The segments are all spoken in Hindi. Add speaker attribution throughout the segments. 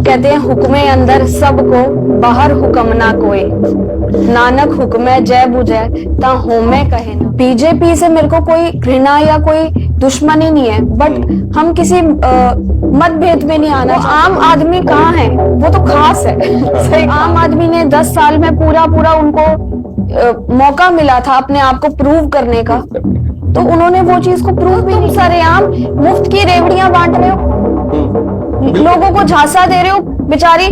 Speaker 1: कहते हैं हुक्मे अंदर सबको बाहर हुक्म ना कोई, नानक हुक्मे जय बुझे ता होमे कहे ना। बीजेपी से मेरे को कोई घृणा या कोई दुश्मनी नहीं है, बट हम किसी मतभेद में नहीं आना। आम आदमी कहाँ है, वो तो खास है। सही, आम आदमी ने 10 साल में पूरा उनको मौका मिला था अपने आप को प्रूव करने का, तो उन्होंने वो चीज को प्रूव भी नहीं। सरेआम मुफ्त की रेवड़ियां बांट रहे हो, लोगों को झांसा दे रहे हो, बेचारी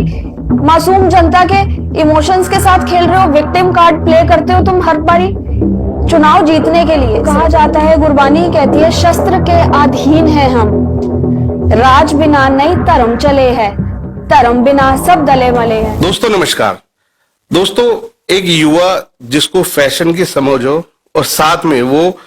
Speaker 1: मासूम जनता के इमोशंस के साथ खेल रहे हो, विक्टिम कार्ड प्ले करते हो तुम हर बारी चुनाव जीतने के लिए। कहा जाता है, गुरबानी कहती है, शस्त्र के अधीन है हम, राज बिना नहीं धर्म चले है, धर्म बिना सब दले मले है।
Speaker 2: दोस्तों नमस्कार। दोस्तों, एक युवा जिसको फैशन की समझ हो और साथ में वो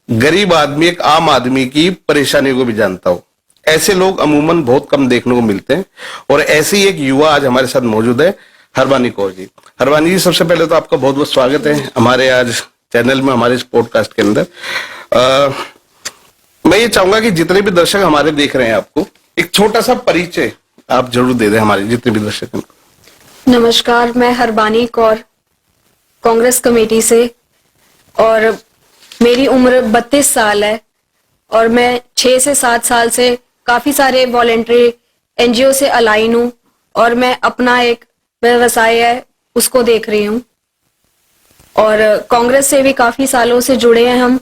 Speaker 2: गरीब आदमी, एक आम आदमी की परेशानी को भी जानता हो, ऐसे लोग अमूमन बहुत कम देखने को मिलते हैं। और ऐसे ही एक युवा आज हमारे साथ मौजूद है, हरबानी कौर जी। हरबानी जी, सबसे पहले तो आपका बहुत बहुत स्वागत है हमारे आज चैनल में, हमारे इस पॉडकास्ट के अंदर। मैं ये चाहूंगा कि जितने भी दर्शक हमारे देख रहे हैं, आपको एक छोटा सा परिचय आप जरूर दे दें हमारे जितने भी दर्शक हैं।
Speaker 1: नमस्कार, मैं हरबानी कौर, कांग्रेस कमेटी से, और मेरी उम्र 32 साल है और मैं 6 से 7 साल से काफी सारे वॉलेंट्री एनजीओ से अलाइन हूँ और मैं अपना एक व्यवसाय है उसको देख रही हूँ। और कांग्रेस से भी काफी सालों से जुड़े हैं हम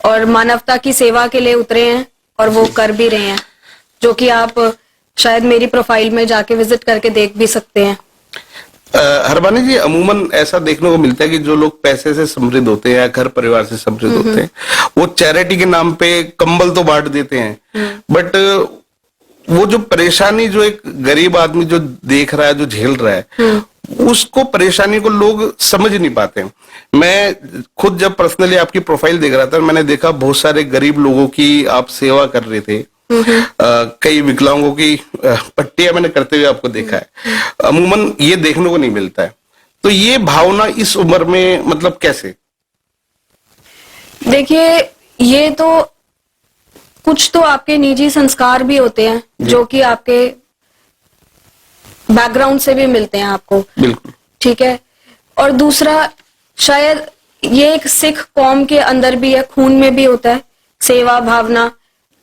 Speaker 1: और मानवता की सेवा के लिए उतरे हैं और वो कर भी रहे हैं, जो कि आप शायद मेरी प्रोफाइल में जाके विजिट करके देख भी सकते हैं।
Speaker 2: हरबानी जी, अमूमन ऐसा देखने को मिलता है कि जो लोग पैसे से समृद्ध होते हैं या घर परिवार से समृद्ध होते हैं, वो चैरिटी के नाम पे कंबल तो बांट देते हैं, बट वो जो परेशानी जो एक गरीब आदमी जो देख रहा है, जो झेल रहा है, उसको परेशानी को लोग समझ नहीं पाते। मैं खुद जब पर्सनली आपकी प्रोफाइल देख रहा था, मैंने देखा बहुत सारे गरीब लोगों की आप सेवा कर रहे थे। कई विकलांगों की पट्टियां मैंने करते हुए आपको देखा है। अमूमन ये देखने को नहीं मिलता है, तो ये भावना इस उम्र में मतलब कैसे?
Speaker 1: देखिए, ये तो कुछ तो आपके निजी संस्कार भी होते हैं जो कि आपके बैकग्राउंड से भी मिलते हैं आपको।
Speaker 2: बिल्कुल
Speaker 1: ठीक है। और दूसरा, शायद ये एक सिख कौम के अंदर भी है, खून में भी होता है सेवा भावना।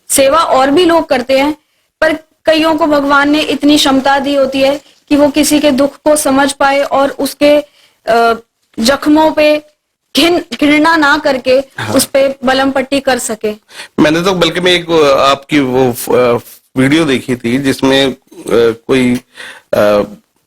Speaker 1: सेवा और भी लोग करते हैं, पर कईयों को भगवान ने इतनी क्षमता दी होती है कि वो किसी के दुख को समझ पाए और उसके जख्मों पे घृणा ना करके उस पे बलम पट्टी कर सके।
Speaker 2: मैंने तो बल्कि मैं एक आपकी वो वीडियो देखी थी जिसमें कोई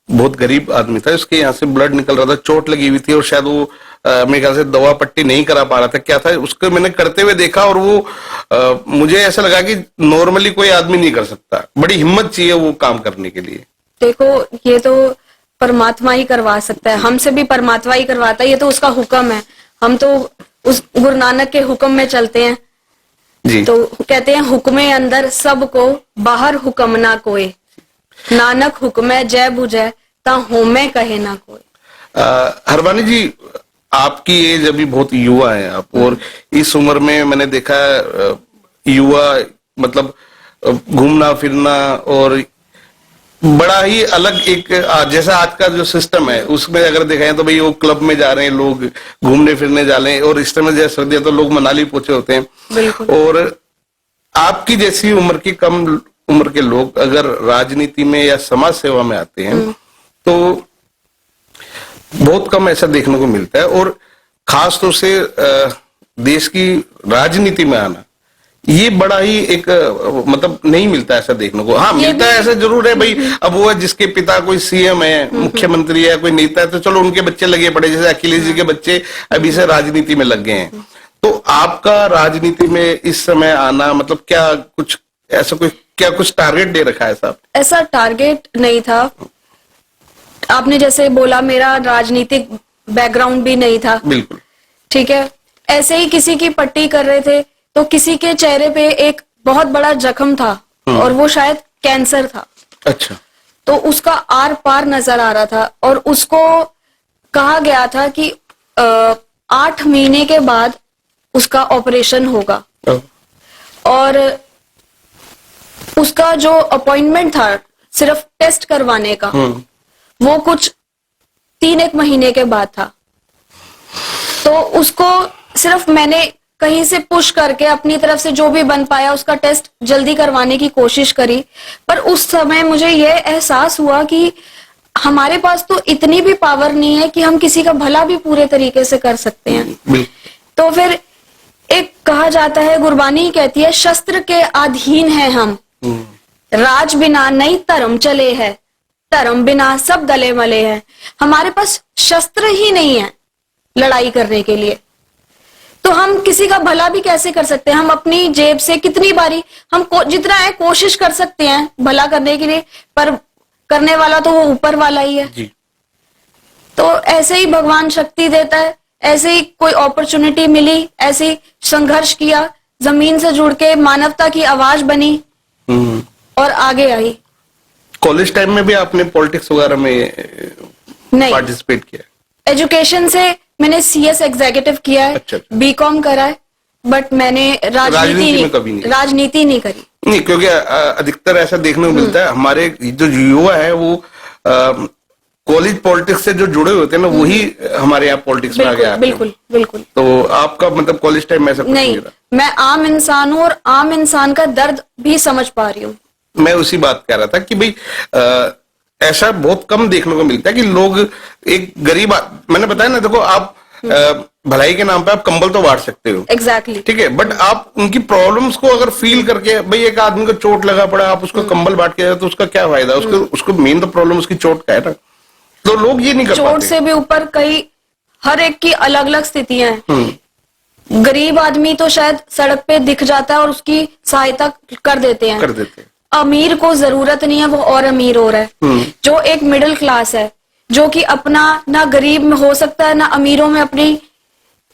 Speaker 2: बहुत गरीब आदमी था, उसके यहाँ से ब्लड निकल रहा था, चोट लगी हुई थी और शायद वो मेरे ख्याल से दवा पट्टी नहीं करा पा रहा था, क्या था उसको मैंने करते हुए देखा और वो मुझे ऐसा लगा कि नॉर्मली कोई आदमी नहीं कर सकता, बड़ी हिम्मत चाहिए वो काम करने के लिए।
Speaker 1: देखो, ये तो परमात्मा ही करवा सकता है, हमसे भी परमात्मा ही करवाता है, ये तो उसका हुक्म है। हम तो उस गुरु नानक के हुक्म में चलते हैं जी। तो कहते हैं, हुक्मे अंदर सबको बाहर हुक्म ना कोई, नानक हुक्मे जय बुझे ता होमे कहे ना कोई।
Speaker 2: हरबानी जी, आपकी एज अभी बहुत युवा है आप, और इस उम्र में मैंने देखा युवा मतलब घूमना फिरना और बड़ा ही अलग एक जैसा आज का जो सिस्टम है उसमें अगर देखा जाए तो भाई वो क्लब में जा रहे हैं लोग, घूमने फिरने जा रहे हैं, और इस समय जैसे सर्दी है तो लोग मनाली पहुंचे होते हैं। और आपकी जैसी उम्र की कम उम्र के लोग अगर राजनीति में या समाज सेवा में आते हैं तो बहुत कम ऐसा देखने को मिलता है, और खास तौर से देश की राजनीति में आना ये बड़ा ही एक मतलब नहीं मिलता ऐसा देखने को। हाँ, मिलता है ऐसा जरूर है भाई, अब वो है जिसके पिता कोई सीएम है, मुख्यमंत्री है, कोई नेता है, तो चलो उनके बच्चे लगे पड़े, जैसे अखिलेश जी के बच्चे अभी से राजनीति में लग गए हैं। तो आपका राजनीति में इस समय आना मतलब क्या कुछ ऐसा कुछ टारगेट दे रखा है साहब?
Speaker 1: ऐसा टारगेट नहीं था। आपने जैसे बोला, मेरा राजनीतिक बैकग्राउंड भी नहीं था।
Speaker 2: बिल्कुल
Speaker 1: ठीक है। ऐसे ही किसी की पट्टी कर रहे थे तो किसी के चेहरे पे एक बहुत बड़ा जख्म था और वो शायद कैंसर था।
Speaker 2: अच्छा।
Speaker 1: तो उसका आर पार नजर आ रहा था और उसको कहा गया था कि 8 महीने के बाद उसका ऑपरेशन होगा। और उसका जो अपॉइंटमेंट था सिर्फ टेस्ट करवाने का, वो कुछ 3-1 महीने के बाद था। तो उसको सिर्फ मैंने कहीं से पुश करके अपनी तरफ से जो भी बन पाया उसका टेस्ट जल्दी करवाने की कोशिश करी। पर उस समय मुझे ये एहसास हुआ कि हमारे पास तो इतनी भी पावर नहीं है कि हम किसी का भला भी पूरे तरीके से कर सकते हैं। तो फिर एक कहा जाता है, गुरबानी कहती है, शस्त्र के अधीन है हम, राज बिना नहीं धर्म चले है, धर्म बिना सब गले मले हैं। हमारे पास शस्त्र ही नहीं है लड़ाई करने के लिए, तो हम किसी का भला भी कैसे कर सकते हैं? हम अपनी जेब से कितनी बारी हम जितना है कोशिश कर सकते हैं भला करने के लिए, पर करने वाला तो वो ऊपर वाला ही है
Speaker 2: जी।
Speaker 1: तो ऐसे ही भगवान शक्ति देता है, ऐसे ही कोई अपॉर्चुनिटी मिली, ऐसे ही संघर्ष किया, जमीन से जुड़ के मानवता की आवाज बनी और आगे आई।
Speaker 2: कॉलेज टाइम में भी आपने पॉलिटिक्स वगैरह में
Speaker 1: नहीं,
Speaker 2: पार्टिसिपेट किया?
Speaker 1: एजुकेशन से मैंने CS एग्जीक्यूटिव किया है,
Speaker 2: अच्छा।
Speaker 1: BCom करा है, बट मैंने राजनीति नहीं करी।
Speaker 2: नहीं, क्योंकि अधिकतर ऐसा देखने को मिलता है, हमारे जो युवा है वो कॉलेज पॉलिटिक्स से जो जुड़े होते हैं ना, वही हमारे यहाँ पॉलिटिक्स में आ गया।
Speaker 1: बिल्कुल बिल्कुल।
Speaker 2: तो आपका मतलब कॉलेज टाइम में ऐसा कुछ
Speaker 1: नहीं, मैं आम इंसान हूँ और आम इंसान का दर्द भी समझ पा रही हूँ।
Speaker 2: मैं उसी बात कह रहा था कि भाई ऐसा बहुत कम देखने को मिलता है कि लोग एक गरीब, मैंने बताया ना, देखो आप भलाई के नाम पे आप कंबल तो बांट सकते हो,
Speaker 1: एग्जैक्टली,
Speaker 2: ठीक है, बट आप उनकी प्रॉब्लम्स को अगर फील करके, भाई एक आदमी को चोट लगा पड़ा, आप उसको कंबल बांट के तो उसका क्या फायदा? उसको मेन तो प्रॉब्लम उसकी चोट का है ना, तो लोग ये नहीं कर पाते।
Speaker 1: चोट से भी ऊपर कई, हर एक की अलग अलग स्थितियां हैं। गरीब आदमी तो शायद सड़क पे दिख जाता है और उसकी सहायता कर देते हैं। अमीर को जरूरत नहीं है, वो और अमीर हो रहा है। जो एक मिडिल क्लास है, जो कि अपना ना गरीब में हो सकता है ना अमीरों में अपनी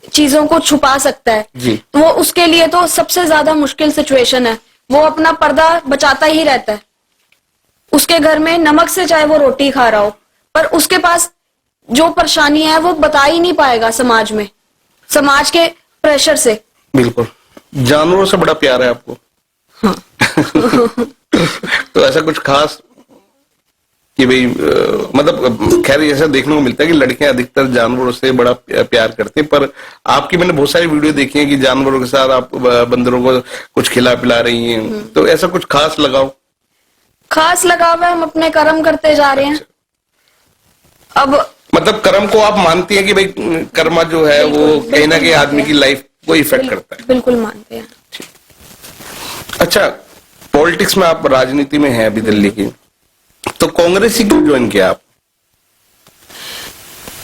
Speaker 1: चीजों को छुपा सकता है, तो वो उसके लिए तो सबसे ज्यादा मुश्किल सिचुएशन है। वो अपना पर्दा बचाता ही रहता है, उसके घर में नमक से चाहे वो रोटी खा रहा हो, पर उसके पास जो परेशानी है वो बता ही नहीं पाएगा समाज में, समाज के प्रेशर से।
Speaker 2: बिल्कुल। जानवरों से बड़ा प्यार है आपको?
Speaker 1: हाँ।
Speaker 2: तो ऐसा कुछ खास कि भाई मतलब खैर ऐसा देखने को मिलता है कि लड़कियां अधिकतर जानवरों से बड़ा प्यार करती हैं, पर आपकी मैंने बहुत सारी वीडियो देखी है कि जानवरों के साथ आप बंदरों को कुछ खिला पिला रही हैं, तो ऐसा कुछ खास लगाव?
Speaker 1: खास लगाव है, हम अपने कर्म करते जा रहे हैं। अब
Speaker 2: मतलब कर्म को आप मानती हैं कि भाई कर्मा जो है वो कहीं ना कहीं आदमी की लाइफ को इफेक्ट करता है?
Speaker 1: बिल्कुल मानते हैं।
Speaker 2: अच्छा, पॉलिटिक्स में आप राजनीति में हैं अभी दिल्ली की, तो कांग्रेस ही क्यों ज्वाइन किया आप?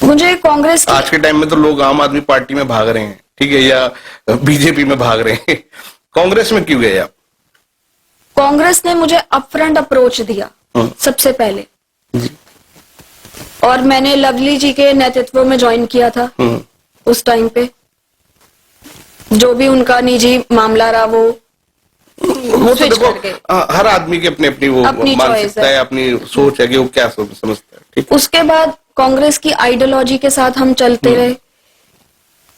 Speaker 1: मुझे कांग्रेस
Speaker 2: आज के टाइम में तो लोग आम आदमी पार्टी में भाग रहे हैं, ठीक है, या बीजेपी में भाग रहे हैं, कांग्रेस में क्यों गए आप?
Speaker 1: कांग्रेस ने मुझे अपफ्रंट अप्रोच दिया सबसे पहले, और मैंने लवली जी के नेतृत्व में ज्वाइन किया था। उस टाइम पे जो भी उनका निजी मामला रहा वो
Speaker 2: तो देखो हर आदमी की अपनी अपनी वो मानसिकता है, अपनी सोच है कि वो क्या समझता है, ठीक। उसके
Speaker 1: बाद कांग्रेस की आइडियोलॉजी के साथ हम चलते रहे।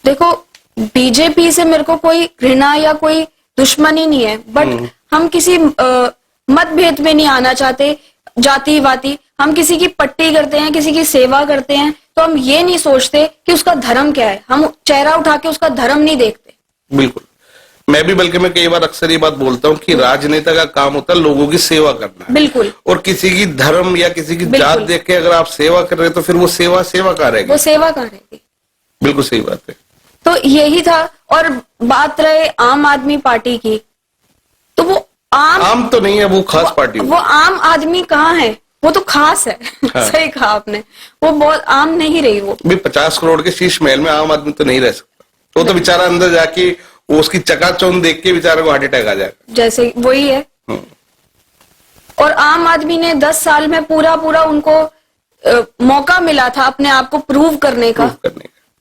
Speaker 1: देखो, बीजेपी से मेरे को कोई घृणा या कोई दुश्मनी नहीं है, बट हम किसी मतभेद में नहीं आना चाहते, जाति वाती। हम किसी की पट्टी करते हैं, किसी की सेवा करते हैं, तो हम ये नहीं सोचते कि उसका धर्म क्या है, हम चेहरा उठा के उसका धर्म नहीं देखते।
Speaker 2: बिल्कुल, मैं भी बल्कि मैं कई बार अक्सर ये बात बोलता हूँ कि राजनेता का काम होता है लोगों की सेवा करना।
Speaker 1: बिल्कुल।
Speaker 2: और किसी की धर्म या किसी की जात देख के अगर आप सेवा कर रहे हैं तो फिर वो सेवा कहाँ रहेगी?
Speaker 1: वो सेवा कहाँ रहेगी?
Speaker 2: बिल्कुल सही बात है।
Speaker 1: तो यही था। और बात रहे आम आदमी पार्टी की, तो वो आम
Speaker 2: तो नहीं है, वो खास पार्टी।
Speaker 1: वो आम आदमी कहाँ है, वो तो खास है। हाँ। सही कहा आपने, वो बहुत आम नहीं रही। वो भी
Speaker 2: 50 करोड़ के शीश महल में आम आदमी तो नहीं रह सकता। वो तो बेचारा अंदर जाके वो उसकी चकाचौंध देख के बेचारे को हार्ट अटैक आ जाएगा, जैसे
Speaker 1: वही है। और आम आदमी ने 10 साल में पूरा उनको मौका मिला था अपने आप को प्रूव करने का,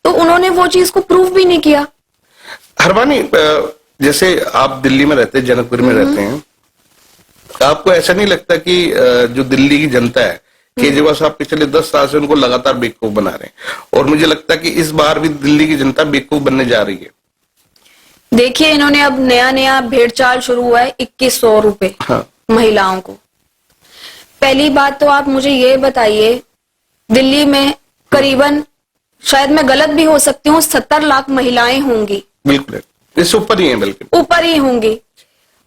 Speaker 1: तो उन्होंने वो चीज को प्रूव भी नहीं किया।
Speaker 2: हरबानी, जैसे आप दिल्ली में रहते हैं, जनकपुर में रहते हैं, आपको ऐसा नहीं लगता कि जो दिल्ली की जनता है, केजरीवाल साहब पिछले 10 साल से उनको लगातार बेवकूफ बना रहे हैं, और मुझे लगता है कि इस बार भी दिल्ली की जनता बेवकूफ बनने जा रही है।
Speaker 1: देखिए, इन्होंने अब नया भेड़ चाल शुरू हुआ है, 2100 रुपए महिलाओं को। पहली बात तो आप मुझे ये बताइए, दिल्ली में करीबन, शायद मैं गलत भी हो सकती हूँ, 70 लाख महिलाएं होंगी।
Speaker 2: बिल्कुल, इससे ऊपर ही है, बिल्कुल
Speaker 1: ऊपर ही होंगी।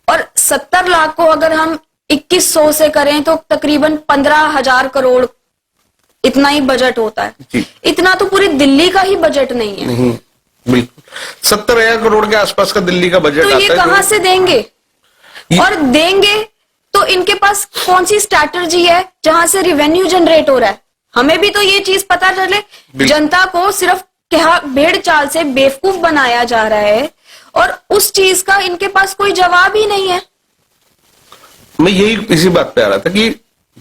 Speaker 1: और 70 लाख को अगर हम 2100 से करें तो तकरीबन 15,000 करोड़ इतना ही बजट होता है।
Speaker 2: जी।
Speaker 1: इतना तो पूरी दिल्ली का ही बजट नहीं है।
Speaker 2: नहीं, बिल्कुल 70,000 करोड़ के आसपास का दिल्ली का बजट
Speaker 1: तो
Speaker 2: आता
Speaker 1: ये
Speaker 2: है।
Speaker 1: कहां से देंगे? और देंगे तो इनके पास कौन सी स्ट्रैटेजी है जहां से रिवेन्यू जनरेट हो रहा है? हमें भी तो ये चीज पता चले। जनता को सिर्फ भेड़ चाल से बेवकूफ बनाया जा रहा है और उस चीज का इनके पास कोई जवाब ही नहीं है।
Speaker 2: मैं यही इसी बात पे आ रहा था कि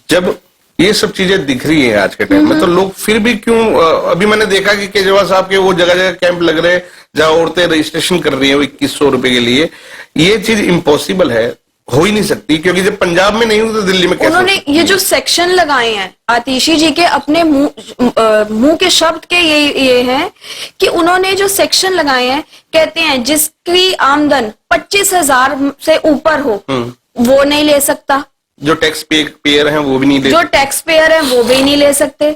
Speaker 2: जब ये सब चीजें दिख रही हैं आज के टाइम में, तो लोग फिर भी क्यों, अभी मैंने देखा कि केजरीवाल साहब के वो जगह जगह कैंप लग रहे हैं जहां औरतें रजिस्ट्रेशन कर रही हैं 2100 रुपए के लिए। ये चीज इम्पॉसिबल है, हो ही नहीं सकती, क्योंकि जब पंजाब में नहीं हुई तो दिल्ली में कैसे?
Speaker 1: उन्होंने ये जो सेक्शन लगाए हैं, आतिशी जी के अपने मुंह के शब्द के ये हैं कि उन्होंने जो सेक्शन लगाए हैं, कहते हैं जिसकी आमदन 25,000 से ऊपर हो वो नहीं ले सकता,
Speaker 2: जो टैक्स पेयर हैं वो भी नहीं ले,
Speaker 1: जो टैक्स पेयर है वो भी नहीं ले सकते,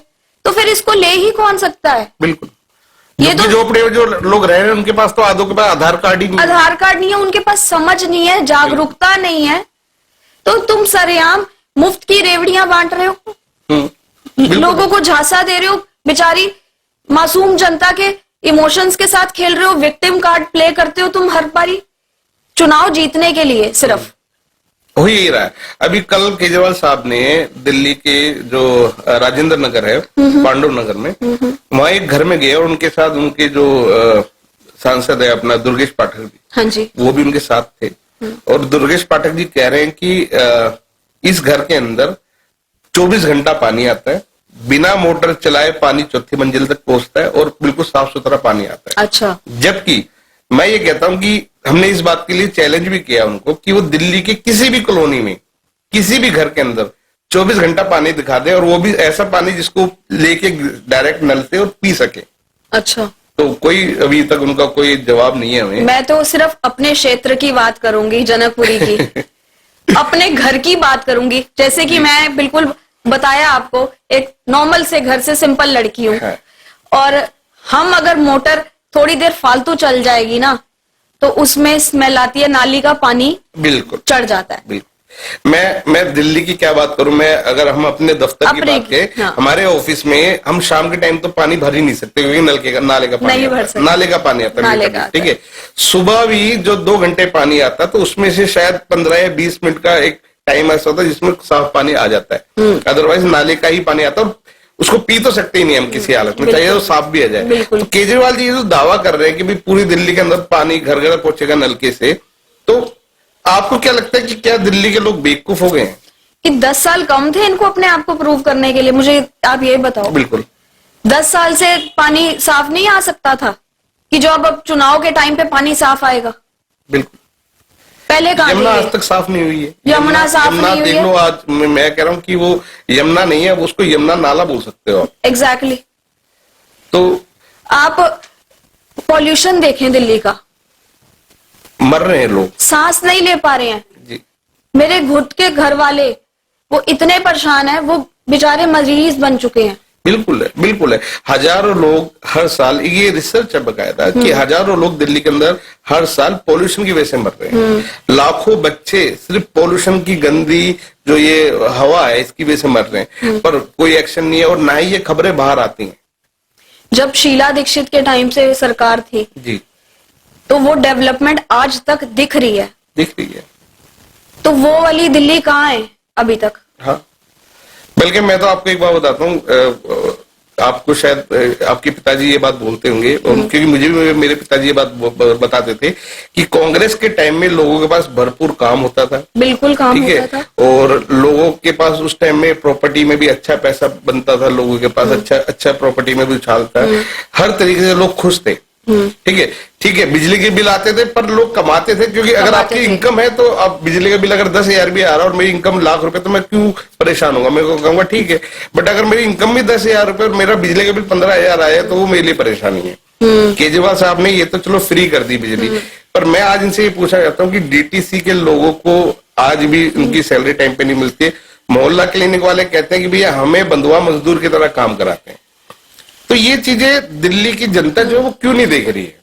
Speaker 1: तो फिर इसको ले ही कौन सकता है?
Speaker 2: बिल्कुल।
Speaker 1: ये तो
Speaker 2: जो लोग रह रहे हैं उनके पास तो आधों के पास आधार कार्ड ही नहीं है।
Speaker 1: आधार कार्ड नहीं है, उनके पास समझ नहीं है, जागरूकता नहीं है। तो तुम सरेआम मुफ्त की रेवड़ियां बांट रहे हो, लोगों को झांसा दे रहे हो, बेचारी मासूम जनता के इमोशंस के साथ खेल रहे हो, विक्टिम कार्ड प्ले करते हो तुम हर बारी चुनाव जीतने के लिए सिर्फ।
Speaker 2: हो ही रहा है। अभी कल केजरीवाल साहब ने दिल्ली के जो राजेंद्र नगर है, पांडव नगर में, वहां एक घर में गए और उनके साथ उनके जो सांसद है अपना दुर्गेश पाठक जी,
Speaker 1: हाँ जी,
Speaker 2: वो भी उनके साथ थे। और दुर्गेश पाठक जी कह रहे हैं कि इस घर के अंदर 24 घंटा पानी आता है, बिना मोटर चलाए पानी चौथी मंजिल तक पहुंचता है और बिल्कुल साफ सुथरा पानी आता है।
Speaker 1: अच्छा।
Speaker 2: जबकि मैं ये कहता हूं कि हमने इस बात के लिए चैलेंज भी किया उनको कि वो दिल्ली के किसी भी कॉलोनी में, किसी भी घर के अंदर 24 घंटा पानी दिखा दे, और वो भी ऐसा पानी जिसको लेके डायरेक्ट नल से और पी सके।
Speaker 1: अच्छा।
Speaker 2: तो कोई अभी तक उनका कोई जवाब नहीं है हमें।
Speaker 1: मैं तो सिर्फ अपने क्षेत्र की बात करूंगी, जनकपुरी की अपने घर की बात करूंगी। जैसे कि मैं बिल्कुल बताया आपको, एक नॉर्मल से घर से सिंपल लड़की हूँ, और हम अगर मोटर थोड़ी देर फालतू चल जाएगी ना तो उसमें स्मेल आती है, नाली का पानी
Speaker 2: बिल्कुल
Speaker 1: चढ़ जाता है।
Speaker 2: बिल्कुल। मैं दिल्ली की क्या बात करूं, मैं अगर हम अपने दफ्तर की बात करें,
Speaker 1: हाँ।
Speaker 2: हमारे ऑफिस में हम शाम के टाइम तो पानी भर ही नहीं सकते क्योंकि नाले का पानी
Speaker 1: नहीं भर सकते,
Speaker 2: नाले का पानी आता है, ठीक है। सुबह भी जो 2 घंटे पानी आता है तो उसमें से शायद 15 या 20 मिनट का एक टाइम ऐसा होता है जिसमें साफ पानी आ जाता है, अदरवाइज नाले का ही पानी आता है। उसको पी तो सकते ही नहीं हम किसी हालत में, चाहिए तो साफ भी आ जाए। तो केजरीवाल जी जो दावा कर रहे हैं कि भाई पूरी दिल्ली के अंदर पानी घर घर पहुंचेगा नलके से, तो आपको क्या लगता है कि क्या दिल्ली के लोग बेवकूफ हो गए हैं?
Speaker 1: कि 10 साल कम थे इनको अपने आप को प्रूव करने के लिए? मुझे आप ये बताओ।
Speaker 2: बिल्कुल
Speaker 1: 10 साल से पानी साफ नहीं आ सकता था कि जो अब चुनाव के टाइम पे पानी साफ आएगा?
Speaker 2: बिल्कुल।
Speaker 1: पहले कहा
Speaker 2: यमुना आज तक साफ नहीं हुई है।
Speaker 1: यमुना साफ नहीं हुई
Speaker 2: देख लो आज, मैं कह रहा हूँ कि वो यमुना नहीं है, उसको यमुना नाला बोल सकते हो आप।
Speaker 1: एग्जैक्टली।
Speaker 2: तो
Speaker 1: आप पॉल्यूशन देखें दिल्ली का,
Speaker 2: मर रहे हैं लोग,
Speaker 1: सांस नहीं ले पा रहे हैं
Speaker 2: जी।
Speaker 1: मेरे खुद के घर वाले वो इतने परेशान है, वो बेचारे मरीज बन चुके हैं।
Speaker 2: बिल्कुल है, बिल्कुल है। हजारों लोग हर साल, ये रिसर्च है बकायदा कि हजारों लोग दिल्ली के अंदर हर साल पॉल्यूशन की वजह से मर रहे हैं। लाखों बच्चे सिर्फ पॉल्यूशन की गंदी जो ये हवा है इसकी वजह से मर रहे हैं, पर कोई एक्शन नहीं है और ना ही ये खबरें बाहर आती हैं।
Speaker 1: जब शीला दीक्षित के टाइम से सरकार थी
Speaker 2: जी,
Speaker 1: तो वो डेवलपमेंट आज तक दिख रही है,
Speaker 2: दिख रही है।
Speaker 1: तो वो वाली दिल्ली कहाँ है अभी तक?
Speaker 2: हाँ, बल्कि मैं तो आपको एक बात बताता हूँ, आपको शायद आपके पिताजी ये बात बोलते होंगे, क्योंकि मुझे भी मेरे पिताजी ये बात बताते थे कि कांग्रेस के टाइम में लोगों के पास भरपूर काम होता था।
Speaker 1: बिल्कुल काम
Speaker 2: ठीक
Speaker 1: होता
Speaker 2: है,
Speaker 1: था।
Speaker 2: और लोगों के पास उस टाइम में प्रॉपर्टी में भी अच्छा पैसा बनता था, लोगों के पास अच्छा प्रॉपर्टी में भी उछाल था, हर तरीके से लोग खुश थे। ठीक है, बिजली के बिल आते थे पर लोग कमाते थे, क्योंकि अगर आपकी इनकम है तो अब बिजली का बिल अगर 10,000 भी आ रहा है और मेरी इनकम लाख रुपए, तो मैं क्यों परेशान होगा? मैं कहूंगा ठीक है, बट अगर मेरी इनकम भी 10,000 रुपए और मेरा बिजली का बिल 15,000 आया तो वो मेरे लिए परेशानी है। केजरीवाल साहब ने ये तो चलो फ्री कर दी बिजली, पर मैं आज इनसे ये पूछना चाहता हूँ कि डीटीसी के लोगों को आज भी उनकी सैलरी टाइम पे नहीं मिलती है, मोहल्ला क्लिनिक वाले कहते हैं कि भैया हमें बंधुआ मजदूर की तरह काम कराते हैं। तो ये चीजें दिल्ली की जनता जो है वो क्यों नहीं देख रही है?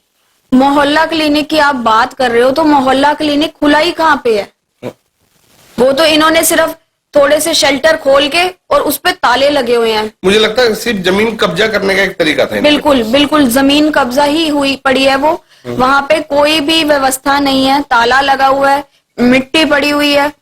Speaker 1: मोहल्ला क्लिनिक की आप बात कर रहे हो तो मोहल्ला क्लिनिक खुला ही कहाँ पे है? वो तो इन्होंने सिर्फ थोड़े से शेल्टर खोल के और उस पे ताले लगे हुए हैं।
Speaker 2: मुझे लगता है सिर्फ जमीन कब्जा करने का एक तरीका था।
Speaker 1: बिल्कुल बिल्कुल, जमीन कब्जा ही हुई पड़ी है वो। वहां पे कोई भी व्यवस्था नहीं है, ताला लगा हुआ है, मिट्टी पड़ी हुई है।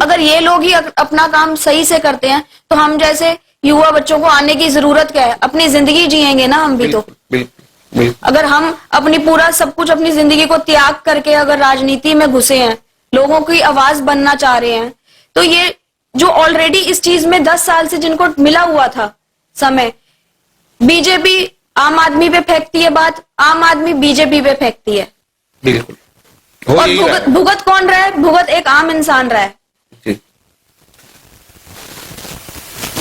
Speaker 1: अगर ये लोग ही अपना काम सही से करते हैं तो हम जैसे युवा बच्चों को आने की जरूरत क्या है? अपनी जिंदगी जिएंगे ना हम भी। तो
Speaker 2: बिल्कुल।
Speaker 1: अगर हम अपनी पूरा सब कुछ अपनी जिंदगी को त्याग करके अगर राजनीति में घुसे हैं, लोगों की आवाज बनना चाह रहे हैं, तो ये जो ऑलरेडी इस चीज में 10 साल से जिनको मिला हुआ था समय, बीजेपी आम आदमी पे फेंकती है बात, आम आदमी बीजेपी पे फेंकती है।
Speaker 2: बिल्कुल।
Speaker 1: और भुगत कौन रहा है? भुगत एक आम इंसान रहा है।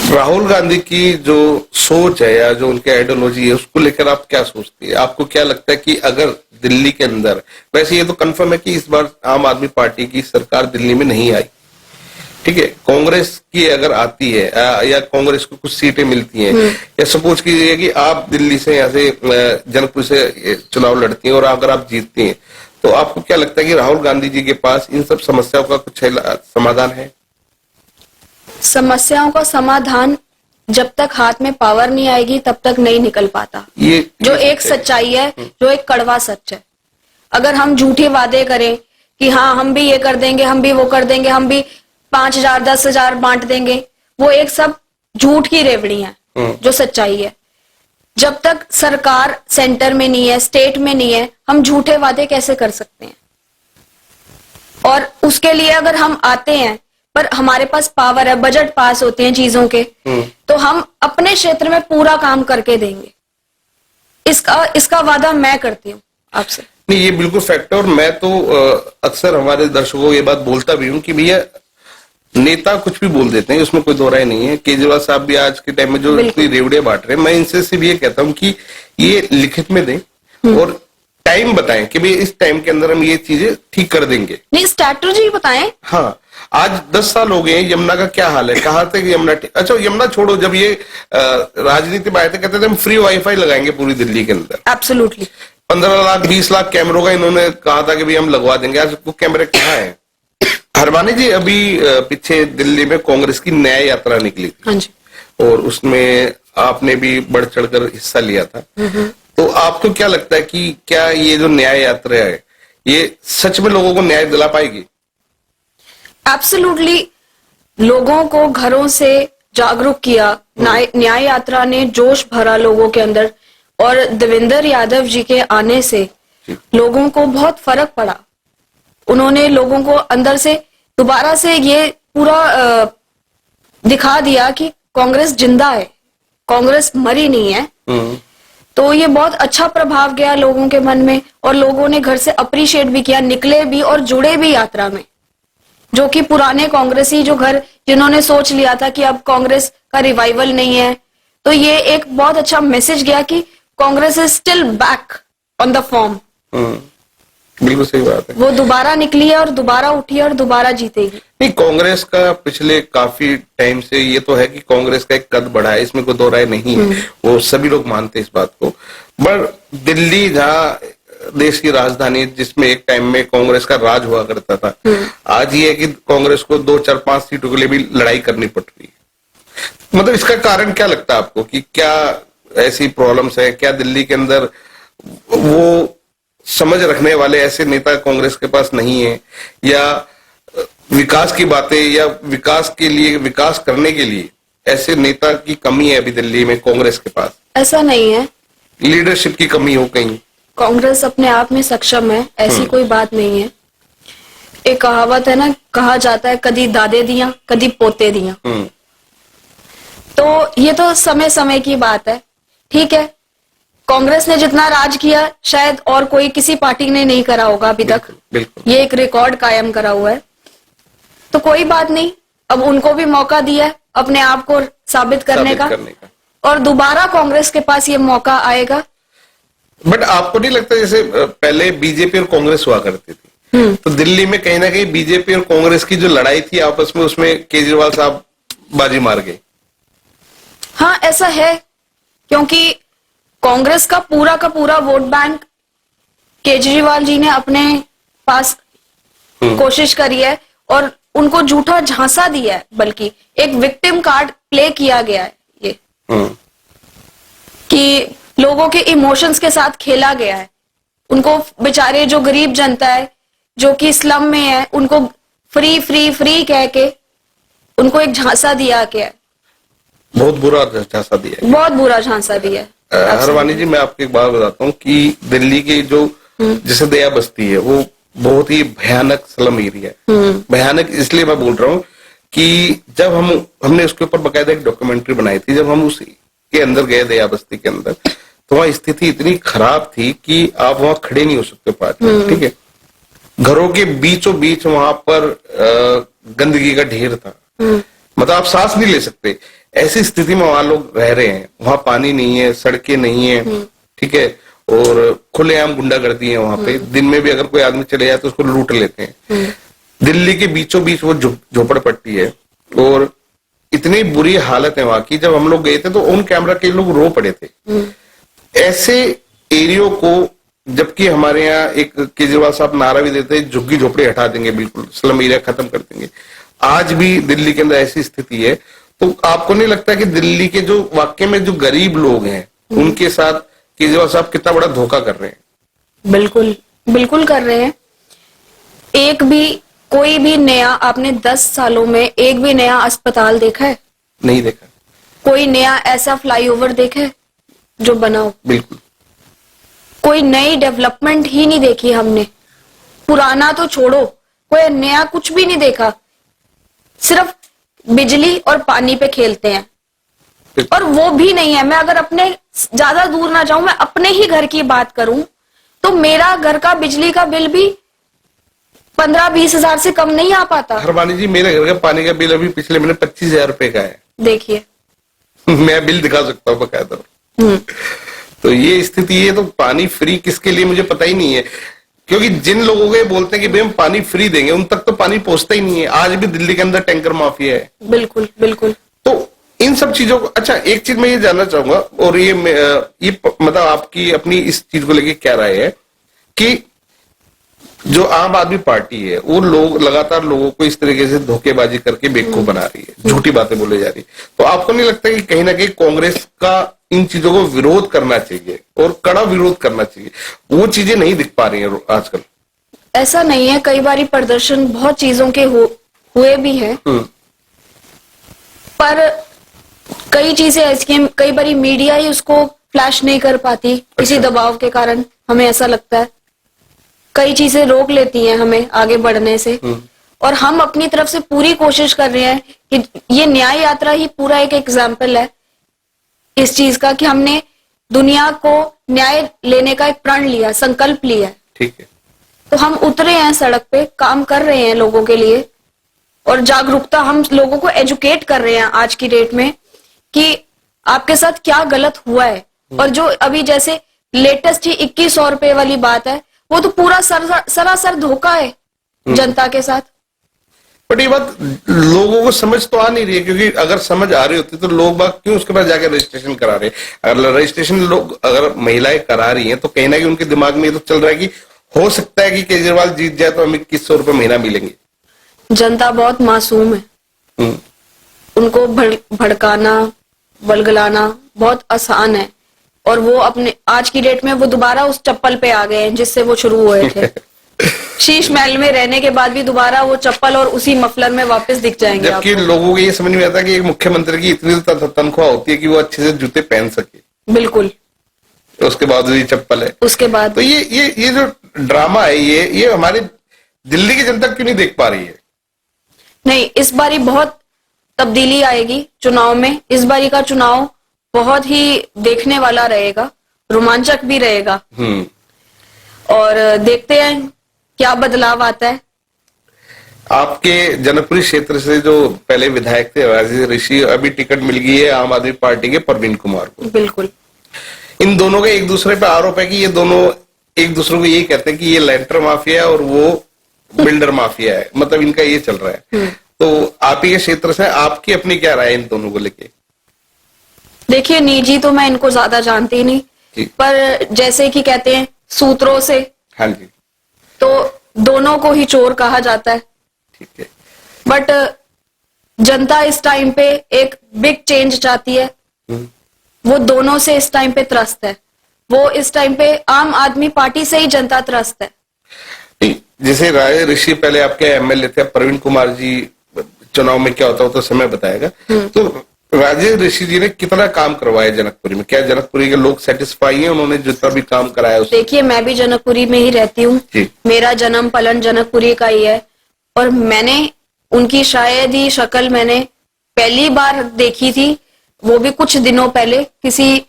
Speaker 2: राहुल गांधी की जो सोच है या जो उनकी आइडियोलॉजी है उसको लेकर आप क्या सोचती है? आपको क्या लगता है कि अगर दिल्ली के अंदर, वैसे ये तो कंफर्म है कि इस बार आम आदमी पार्टी की सरकार दिल्ली में नहीं आई, ठीक है, कांग्रेस की अगर आती है या कांग्रेस को कुछ सीटें मिलती हैं, या सपोज कीजिए कि आप दिल्ली से यहाँ से जनकपुर से चुनाव लड़ती हैं और अगर आप जीतती हैं, तो आपको क्या लगता है कि राहुल गांधी जी के पास इन सब समस्याओं का कुछ समाधान है?
Speaker 1: समस्याओं का समाधान जब तक हाथ में पावर नहीं आएगी तब तक नहीं निकल पाता। ये जो एक सच्चाई है, जो एक कड़वा सच है। अगर हम झूठे वादे करें कि हाँ हम भी ये कर देंगे, हम भी वो कर देंगे, हम भी 5,000 10,000 बांट देंगे, वो एक सब झूठ की रेवड़ी है। जो सच्चाई है, जब तक सरकार सेंटर में नहीं है, स्टेट में नहीं है, हम झूठे वादे कैसे कर सकते हैं? और उसके लिए अगर हम आते हैं पर हमारे पास पावर है, बजट पास होते हैं चीजों के, तो हम अपने क्षेत्र में पूरा काम करके देंगे। इसका वादा मैं करती हूँ आपसे।
Speaker 2: नहीं, ये बिल्कुल फैक्ट है। और मैं तो अक्सर हमारे दर्शकों को ये बात बोलता भी हूँ कि भैया नेता कुछ भी बोल देते हैं, उसमें कोई दो राय नहीं है। केजरीवाल साहब भी आज के टाइम में जो इतनी रेवड़े बांट रहे हैं, मैं इनसे सिर्फ ये कहता हूँ कि ये लिखित में दें और टाइम बताएं कि भाई इस टाइम के अंदर हम ये चीजें ठीक कर देंगे।
Speaker 1: नहीं, स्ट्रैटेजी बताएं।
Speaker 2: हाँ, आज 10 साल हो गए, यमुना का क्या हाल है? कहा थे कि यमुना, अच्छा यमुना छोड़ो, जब ये राजनीति में आए थे कहते थे हम फ्री वाईफाई लगाएंगे पूरी दिल्ली के अंदर।
Speaker 1: एब्सोल्युटली। 15
Speaker 2: लाख 20 लाख कैमरों का इन्होंने कहा था कि भाई हम लगवा देंगे। आज वो कैमरे कहाँ हैं? हरवानी जी, अभी पीछे दिल्ली में कांग्रेस की न्याय यात्रा निकली थी।
Speaker 1: हाँ जी।
Speaker 2: और उसमें आपने भी बढ़ चढ़कर हिस्सा लिया था। तो आपको क्या लगता है कि क्या ये जो न्याय यात्रा है ये सच में लोगों को न्याय दिला पाएगी?
Speaker 1: एब्सोल्युटली। लोगों को घरों से जागरूक किया, न्याय यात्रा ने जोश भरा लोगों के अंदर, और देवेंद्र यादव जी के आने से लोगों को बहुत फर्क पड़ा। उन्होंने लोगों को अंदर से दोबारा से ये पूरा दिखा दिया कि कांग्रेस जिंदा है, कांग्रेस मरी नहीं है। तो ये बहुत अच्छा प्रभाव गया लोगों के मन में, और लोगों ने घर से अप्रिशिएट भी किया, निकले भी और जुड़े भी यात्रा में। जो कि पुराने कांग्रेसी जो घर जिन्होंने सोच लिया था कि अब कांग्रेस का रिवाइवल नहीं है, तो ये एक बहुत अच्छा मैसेज गया कि Congress is still back on the form.
Speaker 2: बिल्कुल सही बात है।
Speaker 1: वो दोबारा निकली है और दोबारा उठी है और दोबारा जीतेगी।
Speaker 2: नहीं, कांग्रेस का पिछले काफी टाइम से ये तो है कि कांग्रेस का एक कद बढ़ा है, इसमें कोई दो राय नहीं है। वो सभी लोग मानते हैं इस बात को। पर दिल्ली जहाँ देश की राजधानी है, जिसमें एक टाइम में कांग्रेस का राज हुआ करता था, आज ये है कि कांग्रेस को 2 4 5 सीटों के लिए भी लड़ाई करनी पड़ रही है। मतलब इसका कारण क्या लगता है आपको कि क्या ऐसी प्रॉब्लम्स है? क्या दिल्ली के अंदर वो समझ रखने वाले ऐसे नेता कांग्रेस के पास नहीं है, या विकास की बातें या विकास के लिए, विकास करने के लिए ऐसे नेता की कमी है अभी दिल्ली में कांग्रेस के पास?
Speaker 1: ऐसा नहीं है,
Speaker 2: लीडरशिप की कमी हो कहीं?
Speaker 1: कांग्रेस अपने आप में सक्षम है, ऐसी कोई बात नहीं है। एक कहावत है ना, कहा जाता है कदी दादे दिया कदी पोते दिया। तो ये तो समय समय की बात है। ठीक है, कांग्रेस ने जितना राज किया शायद और कोई किसी पार्टी ने नहीं करा होगा अभी तक। ये एक रिकॉर्ड कायम करा हुआ है। तो कोई बात नहीं, अब उनको भी मौका दिया है अपने आप को साबित करने का, और दोबारा कांग्रेस के पास ये मौका आएगा।
Speaker 2: बट आपको नहीं लगता जैसे पहले बीजेपी और कांग्रेस हुआ करती थी, तो दिल्ली में कहीं ना कहीं बीजेपी और कांग्रेस की जो लड़ाई थी आपस में, उसमें केजरीवाल साहब बाजी मार गए।
Speaker 1: हाँ, ऐसा है, क्योंकि कांग्रेस का पूरा वोट बैंक केजरीवाल जी ने अपने पास कोशिश करी है और उनको झूठा झांसा दिया है, बल्कि एक विक्टिम कार्ड प्ले किया गया है ये, कि लोगों के इमोशंस के साथ खेला गया है। उनको बेचारे जो गरीब जनता है, जो कि स्लम में है, उनको फ्री फ्री फ्री कह के उनको एक झांसा दिया गया है।
Speaker 2: बहुत बुरा झांसा दिया है,
Speaker 1: बहुत बुरा झांसा दिया है।
Speaker 2: हरवानी जी, मैं आपको एक बात बताता हूँ कि दिल्ली की जो जैसे दया बस्ती है, वो बहुत ही भयानक स्लम एरिया है। भयानक इसलिए मैं बोल रहा हूँ कि जब हमने उसके ऊपर बकायदा एक डॉक्यूमेंट्री बनाई थी, जब हम उसी के अंदर गए दया बस्ती के अंदर, तो वहां स्थिति इतनी खराब थी कि आप वहां खड़े नहीं हो सकते 5 मिनट, ठीक है। घरों के बीचों बीच वहां पर गंदगी का ढेर था, मतलब आप सांस नहीं ले सकते। ऐसी स्थिति में वहां लोग रह रहे हैं, वहां पानी नहीं है, सड़कें नहीं है, ठीक है, और खुलेआम गुंडागर्दी है वहां पे। दिन में भी अगर कोई आदमी चले जाए तो उसको लूट लेते हैं। दिल्ली के बीचों बीच वो झोपड़पट्टी है और इतनी बुरी हालत है वहां की। जब हम लोग गए थे तो ऑन कैमरा के लोग रो पड़े थे। ऐसे एरियो को, जबकि हमारे यहाँ एक केजरीवाल साहब नारा भी देते हैं, झुग्गी झोपड़ी हटा देंगे, बिल्कुल स्लम एरिया खत्म कर देंगे। आज भी दिल्ली के अंदर ऐसी स्थिति है। तो आपको नहीं लगता कि दिल्ली के जो वाकई में जो गरीब लोग हैं, उनके साथ केजरीवाल साहब कितना बड़ा धोखा कर रहे हैं?
Speaker 1: बिल्कुल बिल्कुल कर रहे हैं। कोई भी नया, आपने 10 सालों में एक भी नया अस्पताल देखा है?
Speaker 2: नहीं देखा।
Speaker 1: कोई नया ऐसा फ्लाईओवर देखा है जो बना हो?
Speaker 2: बिल्कुल।
Speaker 1: कोई नई डेवलपमेंट ही नहीं देखी हमने। पुराना तो छोड़ो, कोई नया कुछ भी नहीं देखा। सिर्फ बिजली और पानी पे खेलते हैं, और वो भी नहीं है। मैं अगर अपने ज्यादा दूर ना जाऊं, मैं अपने ही घर की बात करूं, तो मेरा घर का बिजली का बिल भी 15-20 हजार से कम नहीं आ पाता।
Speaker 2: हरवानी जी, मेरे घर का पानी का बिल अभी पिछले महीने 25,000 रुपए का है।
Speaker 1: देखिए
Speaker 2: मैं बिल दिखा सकता हूँ बकायदा। तो ये स्थिति है। तो पानी फ्री किसके लिए मुझे पता ही नहीं है, क्योंकि जिन लोगों को ये बोलते हैं कि भाई हम पानी फ्री देंगे, उन तक तो पानी पहुंचता ही नहीं है। आज भी दिल्ली के अंदर टैंकर माफिया है।
Speaker 1: बिल्कुल बिल्कुल।
Speaker 2: तो इन सब चीजों को, अच्छा एक चीज मैं ये जानना चाहूंगा, और ये मतलब आपकी अपनी इस चीज को लेके क्या राय है कि जो आम आदमी पार्टी है, वो लोग लगातार लोगों को इस तरीके से धोखेबाजी करके बेवकूफ बना रही है, झूठी बातें बोले जा रही है। तो आपको नहीं लगता कि कहीं ना कहीं कांग्रेस का इन चीजों को विरोध करना चाहिए और कड़ा विरोध करना चाहिए? वो चीजें नहीं दिख पा रही है आजकल।
Speaker 1: ऐसा नहीं है, कई बारी प्रदर्शन बहुत चीजों के हुए भी हैं, पर कई चीजें ऐसी हैं, कई बारी मीडिया ही उसको फ्लैश नहीं कर पाती किसी दबाव के कारण, हमें ऐसा लगता है। कई चीजें रोक लेती हैं हमें आगे बढ़ने से, और हम अपनी तरफ से पूरी कोशिश कर रहे हैं कि ये न्याय यात्रा ही पूरा एक एग्जाम्पल है इस चीज का, कि हमने दुनिया को न्याय लेने का एक प्रण लिया, संकल्प लिया है।
Speaker 2: ठीक है।
Speaker 1: तो हम उतरे हैं सड़क पे, काम कर रहे हैं लोगों के लिए, और जागरूकता, हम लोगों को एजुकेट कर रहे हैं आज की डेट में कि आपके साथ क्या गलत हुआ है। और जो अभी जैसे लेटेस्ट ही 2100 रुपए वाली बात है, वो तो पूरा सरासर धोखा है जनता के साथ।
Speaker 2: बट ये बात लोगों को समझ तो आ नहीं रही है, क्योंकि अगर समझ आ रही होती तो लोग बाग क्यों उसके पास जाकर रजिस्ट्रेशन करा रहे हैं? अगर रजिस्ट्रेशन लोग, अगर महिलाएं करा रही हैं, तो कहीं ना कहीं उनके दिमाग में ये तो चल रहा है कि हो सकता है कि केजरीवाल जीत जाए तो हमें 2100 रुपए महीना मिलेंगे।
Speaker 1: जनता बहुत मासूम है, उनको भड़काना, बलगलाना बहुत आसान है, और वो अपने आज की डेट में वो दोबारा उस चप्पल पे आ गए हैं जिससे वो शुरू हुए थे। शीश महल में रहने के बाद भी दोबारा वो चप्पल और उसी मफलर में वापस दिख जाएंगे।
Speaker 2: जबकि लोगों को ये समझ में आता है कि एक मुख्यमंत्री की इतनी तनख्वाह होती है कि वो अच्छे से जूते पहन सके।
Speaker 1: बिल्कुल।
Speaker 2: उसके बाद ये चप्पल है,
Speaker 1: उसके बाद
Speaker 2: तो ये जो ड्रामा है, ये हमारे दिल्ली की जनता क्यों नहीं देख पा रही है?
Speaker 1: नहीं, इस बारी बहुत तब्दीली आएगी चुनाव में। इस बारी का चुनाव बहुत ही देखने वाला रहेगा, रोमांचक भी रहेगा, और देखते हैं क्या बदलाव आता है।
Speaker 2: आपके जनकपुरी क्षेत्र से जो पहले विधायक थे राजेश ऋषि, अभी टिकट मिल गई है आम आदमी पार्टी के परवीन कुमार को।
Speaker 1: बिल्कुल।
Speaker 2: इन दोनों का एक दूसरे पे आरोप है कि ये दोनों एक दूसरे को यही कहते हैं कि ये लेंटर माफिया है और वो बिल्डर माफिया है, मतलब इनका ये चल रहा है। तो आप ही के क्षेत्र से आपकी अपनी क्या राय है इन दोनों को लेके?
Speaker 1: देखिए, निजी तो मैं इनको ज्यादा जानती नहीं,
Speaker 2: जी।
Speaker 1: पर जैसे कि कहते हैं सूत्रों से,
Speaker 2: हाँ जी,
Speaker 1: तो दोनों को ही चोर कहा जाता है।
Speaker 2: ठीक है।
Speaker 1: बट जनता इस टाइम पे एक बिग चेंज चाहती है। वो दोनों से इस टाइम पे त्रस्त है। वो इस टाइम पे आम आदमी पार्टी से ही जनता त्रस्त है।
Speaker 2: नहीं, जैसे राय ऋषि पहले आपके एमएलए थे, प्रवीण कुमार जी, चुनाव में क्या होता है तो समय बताएगा। तो राजेश ऋषि जी ने कितना काम करवाया जनकपुरी में? क्या जनकपुरी के लोग सेटिस्फाई हैं उन्होंने जितना भी काम कराया उससे?
Speaker 1: देखिए, मैं भी जनकपुरी में ही रहती हूँ। मेरा जन्म पलन जनकपुरी का ही है, और मैंने उनकी शायद ही शक्ल मैंने पहली बार देखी थी, वो भी कुछ दिनों पहले किसी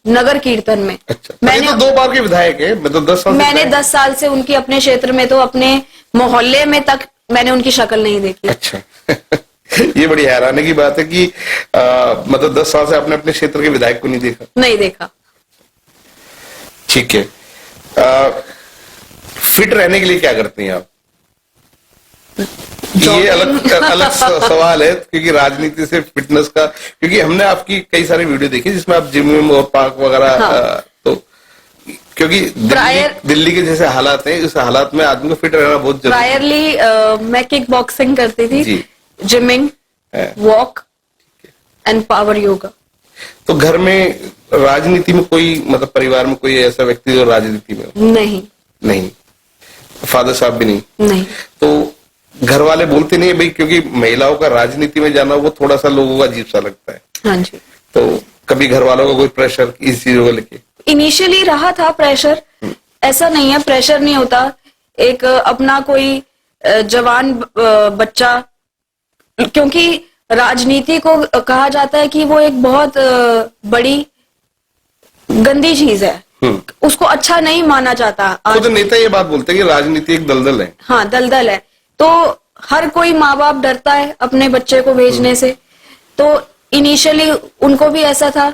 Speaker 1: नगर कीर्तन में।
Speaker 2: अच्छा, मैंने तो 2 बार के विधायक है, मैं तो 10 साल
Speaker 1: मैंने 10 साल से उनकी अपने क्षेत्र में, तो अपने मोहल्ले में तक मैंने उनकी शक्ल नहीं देखी।
Speaker 2: अच्छा ये बड़ी हैरानी की बात है कि मतलब 10 साल से आपने अपने क्षेत्र के विधायक को नहीं देखा। ठीक है। फिट रहने के लिए क्या करते हैं आप? ये अलग सवाल है, क्योंकि राजनीति से फिटनेस का, क्योंकि हमने आपकी कई सारे वीडियो देखे जिसमें आप जिम में और पार्क वगैरह। हाँ। तो क्योंकि दिल्ली के जैसे हालात हैं, इस हालात में आदमी को फिट रहना बहुत जरूरी है।
Speaker 1: प्रायरली मैं किक बॉक्सिंग करती थी, gymming, walk and power yoga.
Speaker 2: तो घर में राजनीति में कोई, मतलब परिवार में कोई ऐसा व्यक्ति जो राजनीति में हो? नहीं। फादर साहब भी नहीं? तो घर वाले बोलते नहीं है भाई, क्योंकि महिलाओं का राजनीति में जाना वो थोड़ा सा लोगों को अजीब सा लगता है।
Speaker 1: हाँ जी।
Speaker 2: तो कभी घर वालों का कोई प्रेशर इस चीजों को लेके?
Speaker 1: इनिशियली रहा था प्रेशर, ऐसा नहीं है प्रेशर नहीं होता। एक अपना कोई जवान बच्चा, क्योंकि राजनीति को कहा जाता है कि वो एक बहुत बड़ी गंदी चीज है, उसको अच्छा नहीं माना जाता।
Speaker 2: तो नेता ये बात बोलते हैं कि राजनीति एक दलदल है।
Speaker 1: हाँ, दलदल है। तो हर कोई माँ बाप डरता है अपने बच्चे को भेजने से। तो इनिशियली उनको भी ऐसा था,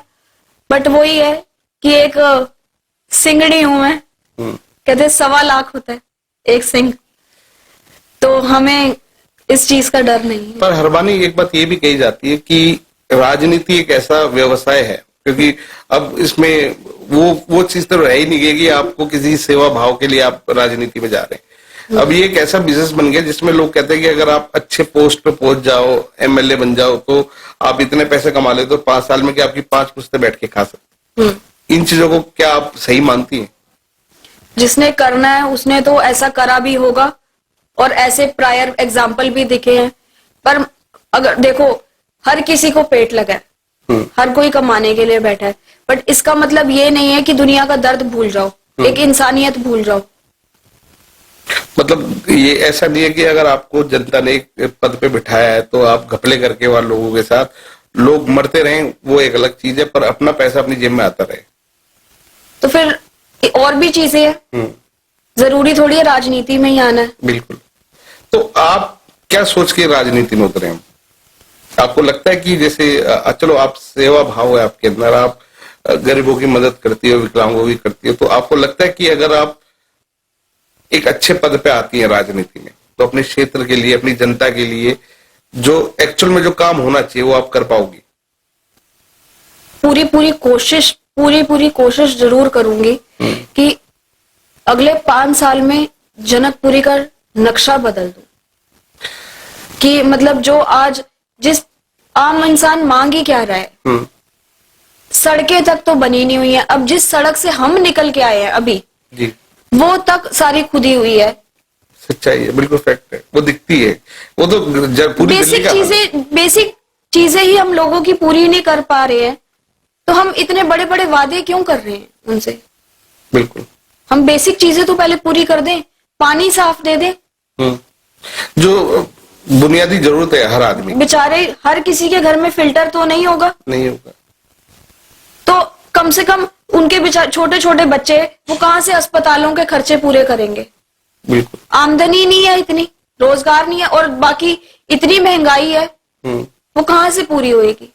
Speaker 1: बट वही है कि एक सिंगड़ी हूं मैं, कहते 1.25 लाख होता है एक सिंह, तो हमें इस चीज का डर नहीं है।
Speaker 2: पर हरबानी, एक बात ये भी कही जाती है कि राजनीति एक ऐसा व्यवसाय है, क्योंकि अब इसमें वो चीज तो रह ही नहीं गई कि आपको किसी सेवा भाव के लिए आप राजनीति में जा रहे हैं। अब ये एक ऐसा बिजनेस बन गया जिसमें लोग कहते हैं कि अगर आप अच्छे पोस्ट पे पहुंच जाओ, एमएलए बन जाओ, तो आप इतने पैसे कमा ले तो 5 साल में कि आपकी 5 पुश्तें बैठ के खा सकते। इन चीजों को क्या आप सही मानती हैं?
Speaker 1: जिसने करना है उसने तो ऐसा करा भी होगा, और ऐसे प्रायर एग्जाम्पल भी दिखे हैं। पर अगर देखो, हर किसी को पेट लगा है, हर कोई कमाने के लिए बैठा है, बट इसका मतलब ये नहीं है कि दुनिया का दर्द भूल जाओ, एक इंसानियत भूल जाओ।
Speaker 2: मतलब ये ऐसा नहीं है कि अगर आपको जनता ने एक पद पे बिठाया है तो आप घपले करके वहां लोगों के साथ लोग मरते रहें, वो एक अलग चीज है, पर अपना पैसा अपनी जेब में आता रहे।
Speaker 1: तो फिर और भी चीजें हैं, जरूरी थोड़ी है राजनीति में ही आना है।
Speaker 2: बिल्कुल। तो आप क्या सोच के राजनीति में उतरे हैं? आपको लगता है कि जैसे चलो आप सेवा भाव है आपके अंदर, आप गरीबों की मदद करती हो, विकलांगों की करती हो, तो आपको लगता है कि अगर आप एक अच्छे पद पे आती है राजनीति में तो अपने क्षेत्र के लिए, अपनी जनता के लिए जो एक्चुअल में जो काम होना चाहिए वो आप कर पाओगी? पूरी कोशिश जरूर करूंगी कि अगले 5 साल में जनकपुरी का नक्शा बदल दूं। कि मतलब जो आज जिस आम इंसान मांग ही क्या रहा है, सड़कें तक तो बनी नहीं हुई है। अब जिस सड़क से हम निकल के आए हैं अभी जी,
Speaker 1: वो तक सारी खुदी हुई है।
Speaker 2: सच्चाई है, बिल्कुल फैक्ट है, वो दिखती है। वो तो पूरी
Speaker 1: बेसिक चीजें ही हम लोगों की पूरी नहीं कर पा रहे हैं, तो हम इतने बड़े बड़े वादे क्यों कर रहे हैं उनसे?
Speaker 2: बिल्कुल,
Speaker 1: हम बेसिक चीजें तो पहले पूरी कर दें, पानी साफ दे दें,
Speaker 2: जो बुनियादी जरूरत है हर आदमी।
Speaker 1: बेचारे हर किसी के घर में फिल्टर तो नहीं होगा, तो कम से कम उनके बेचारे छोटे छोटे बच्चे वो कहाँ से अस्पतालों के खर्चे पूरे करेंगे?
Speaker 2: बिल्कुल,
Speaker 1: आमदनी नहीं है, इतनी रोजगार नहीं है, और बाकी इतनी महंगाई है, वो कहाँ से पूरी होएगी?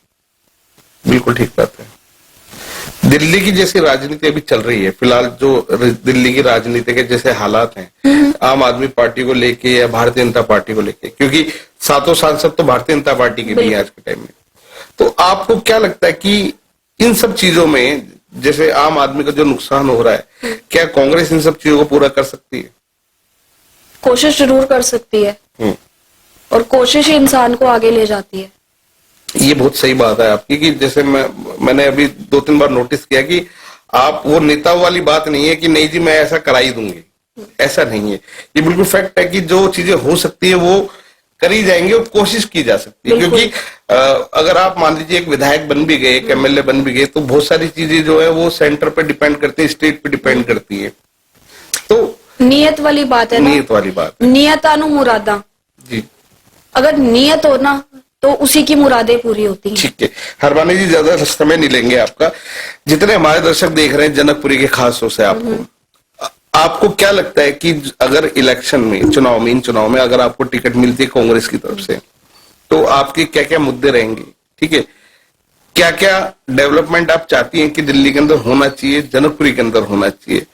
Speaker 2: बिल्कुल ठीक बात है। दिल्ली की जैसी राजनीति अभी चल रही है फिलहाल, जो दिल्ली की राजनीति के जैसे हालात हैं आम आदमी पार्टी को लेके या भारतीय जनता पार्टी को लेके, क्योंकि सातों सांसद तो भारतीय जनता पार्टी के भी हैं आज के टाइम में, तो आपको क्या लगता है कि इन सब चीजों में जैसे आम आदमी का जो नुकसान हो रहा है, क्या कांग्रेस इन सब चीजों को पूरा कर सकती है?
Speaker 1: कोशिश जरूर कर सकती है, और कोशिश ही इंसान को आगे ले जाती है।
Speaker 2: ये बहुत सही बात है आपकी कि जैसे मैंने अभी 2-3 बार नोटिस किया कि आप वो नेताओं वाली बात नहीं है कि नहीं जी मैं ऐसा करा ही दूंगी, ऐसा नहीं है। ये बिल्कुल फैक्ट है कि जो चीजें हो सकती है वो करी जाएंगी और कोशिश की जा सकती है, क्योंकि अगर आप मान लीजिए एक विधायक बन भी गए, एक एमएलए बन भी गए, तो बहुत सारी चीजें जो है वो सेंटर पे डिपेंड करती है, स्टेट पे डिपेंड करती है। तो
Speaker 1: नियत वाली बात है ना,
Speaker 2: नियत वाली बात,
Speaker 1: नियतानु मुरादा
Speaker 2: जी।
Speaker 1: अगर नियत हो ना तो उसी की मुरादें पूरी होती हैं।
Speaker 2: ठीक है हरबानी जी, ज्यादा समय नहीं लेंगे आपका। जितने हमारे दर्शक देख रहे हैं जनकपुरी के खास तौर से आपको क्या लगता है कि अगर इलेक्शन में इन चुनाव में अगर आपको टिकट मिलती है कांग्रेस की तरफ से, तो आपके क्या क्या मुद्दे रहेंगे? ठीक है, क्या क्या डेवलपमेंट आप चाहती हैं कि दिल्ली के अंदर होना चाहिए, जनकपुरी के अंदर होना चाहिए,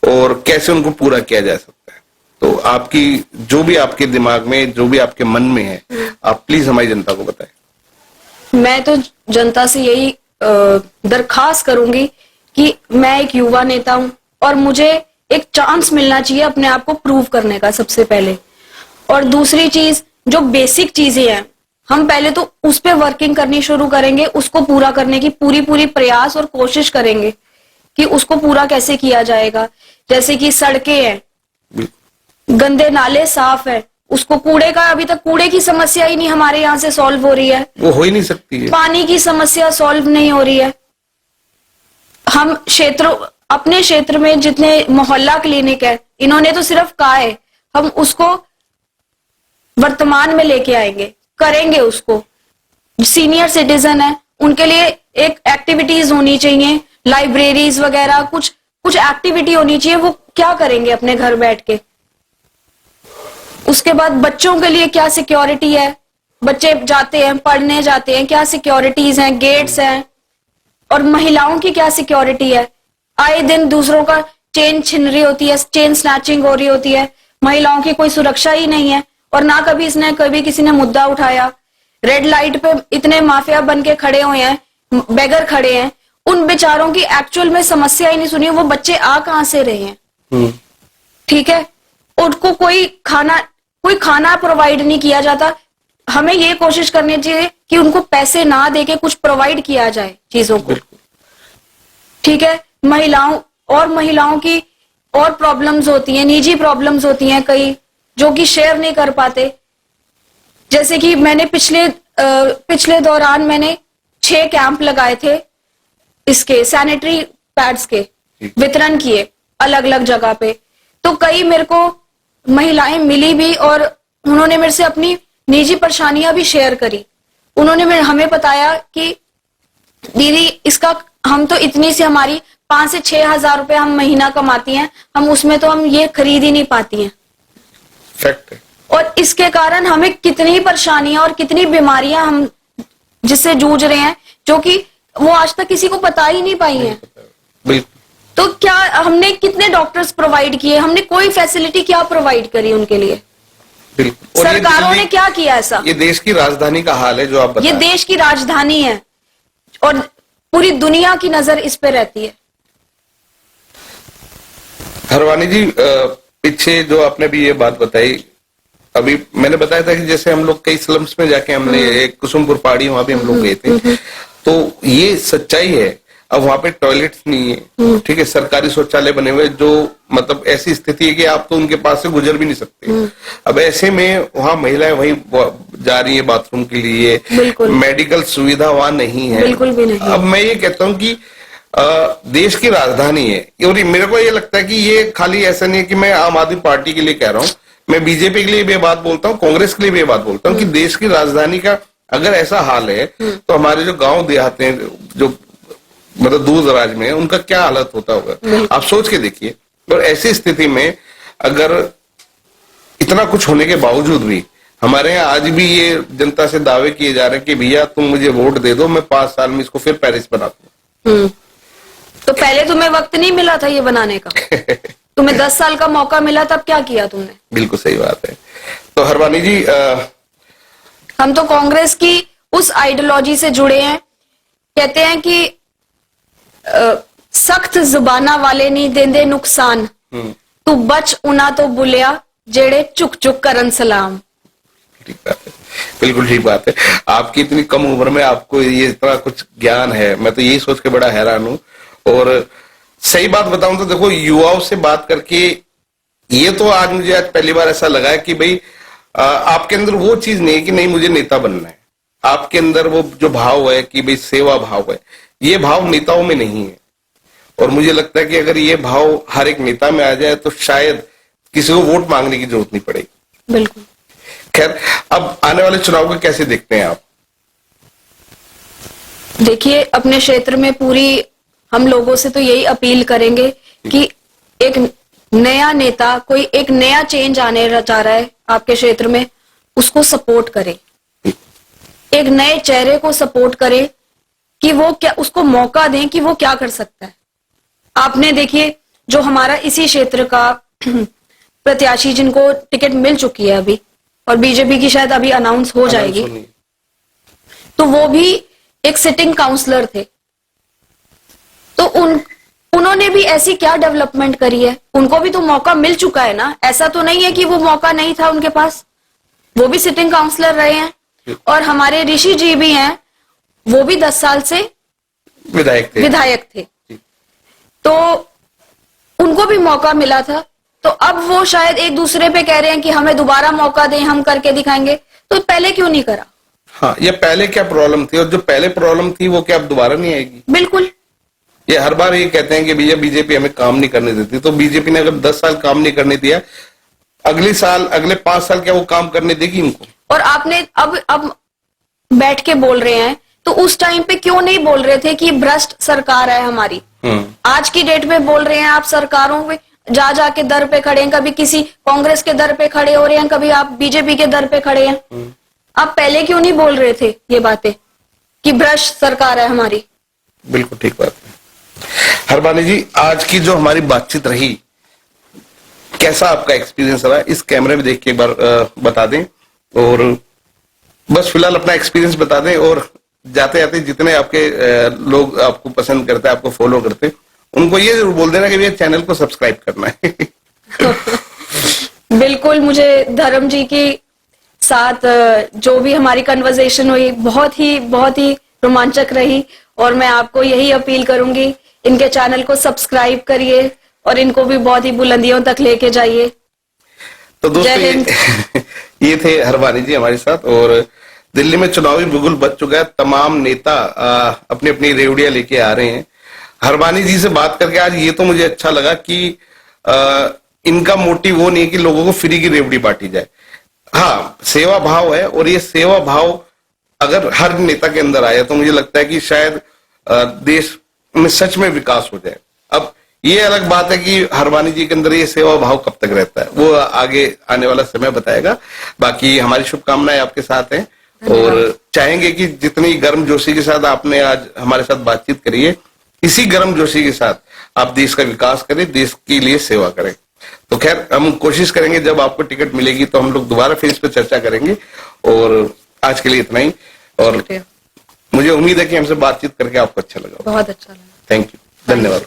Speaker 2: और कैसे उनको पूरा किया जा सकता है? तो आपकी जो भी आपके दिमाग में, जो भी आपके मन में है, आप प्लीज हमारी जनता को बताएं।
Speaker 1: मैं तो जनता से यही दरखास्त करूंगी कि मैं एक युवा नेता हूं और मुझे एक चांस मिलना चाहिए अपने आप को प्रूव करने का सबसे पहले। और दूसरी चीज, जो बेसिक चीजें हैं हम पहले तो उस पे वर्किंग करनी शुरू करेंगे, उसको पूरा करने की पूरी प्रयास और कोशिश करेंगे कि उसको पूरा कैसे किया जाएगा। जैसे कि सड़कें हैं, गंदे नाले साफ है, उसको कूड़े का, अभी तक कूड़े की समस्या ही नहीं हमारे यहाँ से सॉल्व हो रही है,
Speaker 2: वो हो ही नहीं सकती है।
Speaker 1: पानी की समस्या सॉल्व नहीं हो रही है। हम अपने क्षेत्र में जितने मोहल्ला क्लिनिक है, इन्होंने तो सिर्फ कहा है, हम उसको वर्तमान में लेके आएंगे, करेंगे उसको। सीनियर सिटीजन है, उनके लिए एक एक्टिविटीज होनी चाहिए, लाइब्रेरीज वगैरह कुछ एक्टिविटी होनी चाहिए, वो क्या करेंगे अपने घर बैठ के। उसके बाद बच्चों के लिए क्या सिक्योरिटी है, बच्चे जाते हैं पढ़ने जाते हैं, क्या सिक्योरिटीज हैं, गेट्स हैं, और महिलाओं की क्या सिक्योरिटी है। आए दिन दूसरों का चेन छिन रही होती है, चेन स्नैचिंग हो रही होती है, महिलाओं की कोई सुरक्षा ही नहीं है। और ना कभी किसी ने मुद्दा उठाया। रेड लाइट पे इतने माफिया बन के खड़े हुए हैं, बेगर खड़े हैं, उन बेचारों की एक्चुअल में समस्या ही नहीं सुनी। वो बच्चे आ कहां से रहे हैं? ठीक है, उनको कोई खाना प्रोवाइड नहीं किया जाता। हमें ये कोशिश करनी चाहिए कि उनको पैसे ना देके कुछ प्रोवाइड किया जाए चीजों को। ठीक है, महिलाओं की और प्रॉब्लम्स होती हैं, निजी प्रॉब्लम्स होती हैं कई, जो कि शेयर नहीं कर पाते। जैसे कि मैंने पिछले दौरान मैंने 6 कैंप लगाए थे, इसके सैनिटरी पैड्स के वितरण किए अलग अलग जगह पे। तो कई मेरे को महिलाएं मिली भी और उन्होंने मेरे से अपनी निजी परेशानियां भी शेयर करी। उन्होंने हमें बताया कि दीदी इसका हम तो इतनी सी हमारी 5 से 6 हजार रुपए हम महीना कमाती हैं, हम उसमें तो हम ये खरीद ही नहीं पाती हैं।
Speaker 2: फैक्ट है। और
Speaker 1: इसके कारण हमें कितनी परेशानियां और कितनी बीमारियां हम जिससे जूझ रहे हैं, जो कि वो आज तक किसी को पता ही नहीं पाई है। तो क्या हमने कितने डॉक्टर्स प्रोवाइड किए, हमने कोई फैसिलिटी क्या प्रोवाइड करी उनके लिए?
Speaker 2: बिल्कुल।
Speaker 1: सरकारों ने क्या किया ऐसा?
Speaker 2: ये देश की राजधानी का हाल है जो आप बता।
Speaker 1: ये देश की राजधानी है और पूरी दुनिया की नजर इस पे रहती है।
Speaker 2: हरवानी जी, पीछे जो आपने भी ये बात बताई, अभी मैंने बताया था कि जैसे हम लोग कई स्लम्स में जाके हमने एक कुसुमपुर पहाड़ी वहां भी हम लोग गए थे, तो ये सच्चाई है। अब वहां पे टॉयलेट्स नहीं है, ठीक है, सरकारी शौचालय बने हुए, जो मतलब ऐसी स्थिति है कि आप तो उनके पास से गुजर भी नहीं सकते। अब ऐसे में वहां महिलाएं वहीं जा रही है बाथरूम के लिए, मेडिकल सुविधा वहां नहीं है,
Speaker 1: बिल्कुल भी नहीं।
Speaker 2: अब मैं ये कहता हूँ कि देश की राजधानी है, और मेरे को ये लगता है कि ये खाली ऐसा नहीं है कि मैं आम आदमी पार्टी के लिए कह रहा हूँ, मैं बीजेपी के लिए भी बात बोलता हूँ, कांग्रेस के लिए भी बात बोलता हूँ कि देश की राजधानी का अगर ऐसा हाल है तो हमारे जो गांव देहात हैं, जो मतलब दूर दराज में है, उनका क्या हालत होता होगा, आप सोच के देखिए। और ऐसी स्थिति में अगर इतना कुछ होने के बावजूद भी हमारे यहाँ आज भी ये जनता से दावे किए जा रहे हैं कि भैया तुम मुझे वोट दे दो, मैं 5 साल में इसको फिर पेरिस बना दूं।
Speaker 1: तो पहले तुम्हें वक्त नहीं मिला था ये बनाने का? तुम्हें 10 साल का मौका मिला, तब क्या किया तुमने?
Speaker 2: बिल्कुल सही बात है। तो हरबानी जी
Speaker 1: हम तो कांग्रेस की उस आइडियोलॉजी से जुड़े हैं, कहते हैं कि सख्त जुबाना वाले नहीं देंदे नुकसान, तू बच उना तो बुलिया जेड़े चुक चुक करन सलाम।
Speaker 2: ठीक बात है, बिल्कुल ठीक बात है। आपकी इतनी कम उम्र में आपको ये इतना कुछ ज्ञान है, मैं तो यही सोच के बड़ा हैरान हूं। और सही बात बताऊं तो देखो, युवाओं से बात करके ये तो आज मुझे पहली बार ऐसा लगा है कि भाई आपके अंदर वो चीज नहीं है कि नहीं मुझे नेता बनना है। आपके अंदर वो जो भाव है कि भाई सेवा भाव है, ये भाव नेताओं में नहीं है। और मुझे लगता है कि अगर ये भाव हर एक नेता में आ जाए तो शायद किसी को वोट मांगने की जरूरत नहीं पड़ेगी।
Speaker 1: बिल्कुल।
Speaker 2: खैर, अब आने वाले चुनाव को कैसे देखते हैं आप?
Speaker 1: देखिए, अपने क्षेत्र में पूरी हम लोगों से तो यही अपील करेंगे कि एक नया नेता, कोई एक नया चेंज आने चाह रहा है आपके क्षेत्र में, उसको सपोर्ट करें, एक नए चेहरे को सपोर्ट करें कि वो क्या, उसको मौका दें कि वो क्या कर सकता है। आपने देखिए, जो हमारा इसी क्षेत्र का प्रत्याशी जिनको टिकट मिल चुकी है अभी, और बीजेपी की शायद अभी अनाउंस हो जाएगी, तो वो भी एक सिटिंग काउंसलर थे। तो उन्होंने भी ऐसी क्या डेवलपमेंट करी है? उनको भी तो मौका मिल चुका है ना, ऐसा तो नहीं है कि वो मौका नहीं था उनके पास। वो भी सिटिंग काउंसलर रहे हैं। और हमारे ऋषि जी भी हैं, वो भी 10 साल से विधायक थे। तो उनको भी मौका मिला था। तो अब वो शायद एक दूसरे पे कह रहे हैं कि हमें दोबारा मौका दें, हम करके दिखाएंगे। तो पहले क्यों नहीं करा?
Speaker 2: हाँ, ये पहले क्या प्रॉब्लम थी, और जो पहले प्रॉब्लम थी वो क्या अब दोबारा नहीं आएगी?
Speaker 1: बिल्कुल।
Speaker 2: ये हर बार ये कहते हैं कि भैया बीजेपी हमें काम नहीं करने देती। तो बीजेपी ने अगर 10 साल काम नहीं करने दिया, अगले साल, अगले 5 साल क्या वो काम करने देगी इनको? और
Speaker 1: आपने अब बैठ के बोल रहे हैं, तो उस टाइम पे क्यों नहीं बोल रहे थे कि भ्रष्ट सरकार है हमारी? आज की डेट में बोल रहे हैं आप, सरकारों में जा जाके दर पे खड़े हैं, कभी किसी कांग्रेस के दर पे खड़े हो रहे हैं, कभी आप बीजेपी के दर पे खड़े हैं। आप पहले क्यों नहीं बोल रहे थे ये बातें कि भ्रष्ट सरकार है हमारी?
Speaker 2: बिल्कुल ठीक बात है। हरबानी जी, आज की जो हमारी बातचीत रही, कैसा आपका एक्सपीरियंस रहा? इस कैमरे में देख के एक बार बता दें, और बस फिलहाल अपना एक्सपीरियंस बता दें। और जाते जाते जितने आपके लोग आपको पसंद करते हैं, आपको फॉलो करते हैं, उनको ये जरूर बोल देना कि भैया चैनल को सब्सक्राइब करना है।
Speaker 1: बिल्कुल। मुझे धर्म जी की साथ जो भी हमारी कन्वर्सेशन हुई, बहुत ही रोमांचक रही। और मैं आपको यही अपील करूंगी, इनके चैनल को सब्सक्राइब करिए और इनको भी बहुत ही बुलंदियों तक लेके जाइए।
Speaker 2: तो दोस्तों, ये थे हरबानी जी हमारे साथ। और दिल्ली में चुनावी बिगुल बच चुका है, तमाम नेता अपनी अपनी रेवड़ियां लेके आ रहे हैं। हरबानी जी से बात करके आज ये तो मुझे अच्छा लगा कि इनका मोटिव वो नहीं है कि लोगों को फ्री की रेवड़ी बांटी जाए। हाँ, सेवा भाव है, और ये सेवा भाव अगर हर नेता के अंदर आया तो मुझे लगता है कि शायद देश में सच में विकास हो जाए। अब ये अलग बात है कि हरबानी जी के अंदर ये सेवा भाव कब तक रहता है, वो आगे आने वाला समय बताएगा। बाकी हमारी शुभकामनाएं आपके साथ हैं, और चाहेंगे कि जितनी गर्मजोशी के साथ आपने आज हमारे साथ बातचीत करी है, इसी गर्मजोशी के साथ आप देश का विकास करें, देश के लिए सेवा करें। तो खैर, हम कोशिश करेंगे जब आपको टिकट मिलेगी तो हम लोग दोबारा फिर इस पर चर्चा करेंगे। और आज के लिए इतना ही। और मुझे उम्मीद है कि हमसे बातचीत करके आपको अच्छा लगा।
Speaker 1: बहुत अच्छा लगा।
Speaker 2: थैंक यू, धन्यवाद।